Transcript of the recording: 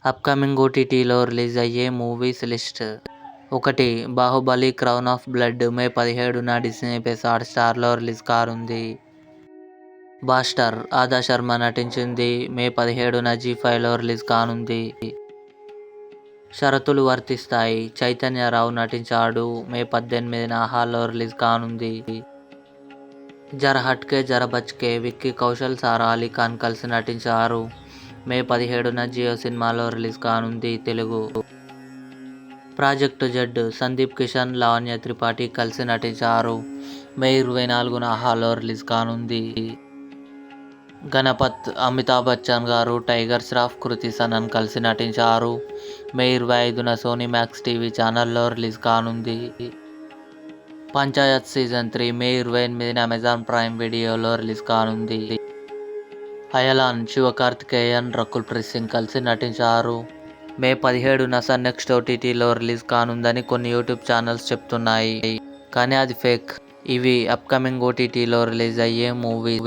Upcoming ఓటీటీలో release అయ్యే movies list. 1. Baahubali crown of blood May 17న డిస్నీ ప్లస్ హాట్‌స్టార్లో రిలీజ్ కానుంది. బాస్టర్ ఆదా శర్మ నటించింది. మే 17న జీ5లో రిలీజ్ కానుంది. షరతులు వర్తిస్తాయి చైతన్యరావు నటించాడు. మే 18న ఆహాలో రిలీజ్ కానుంది. జరా హట్కే జరా బచ్కే విక్కీ కౌశల్, సారా అలీ ఖాన్ కలిసి నటించారు. మే 17న జియో సినిమాలో రిలీజ్ కానుంది. తెలుగు. ప్రాజెక్ట్ జెడ్ సందీప్ కిషన్, లావణ్య త్రిపాఠి కలిసి నటించారు. మే 24న ఆహాలో రిలీజ్ కానుంది. గణపత్ అమితాబ్ బచ్చన్ గారు, టైగర్ ష్రాఫ్, కృతి సనన్ కలిసి నటించారు. మే 25న సోనీ మ్యాక్స్ టీవీ ఛానల్లో రిలీజ్ కానుంది. పంచాయత్ సీజన్ 3 మే 28న అమెజాన్ ప్రైమ్ వీడియోలో రిలీజ్ కానుంది. అయలాన్ శివకార్తికేయన్, రకుల్ ప్రీత్ సింగ్ కలిసి నటించారు. మే 17న సన్ నెక్స్ట్ ఓటీటీలో రిలీజ్ కానుందని కొన్ని యూట్యూబ్ ఛానల్స్ చెప్తున్నాయి. కానీ అది ఫేక్. ఇవి అప్కమింగ్ ఓటీటీలో రిలీజ్ అయ్యే మూవీస్.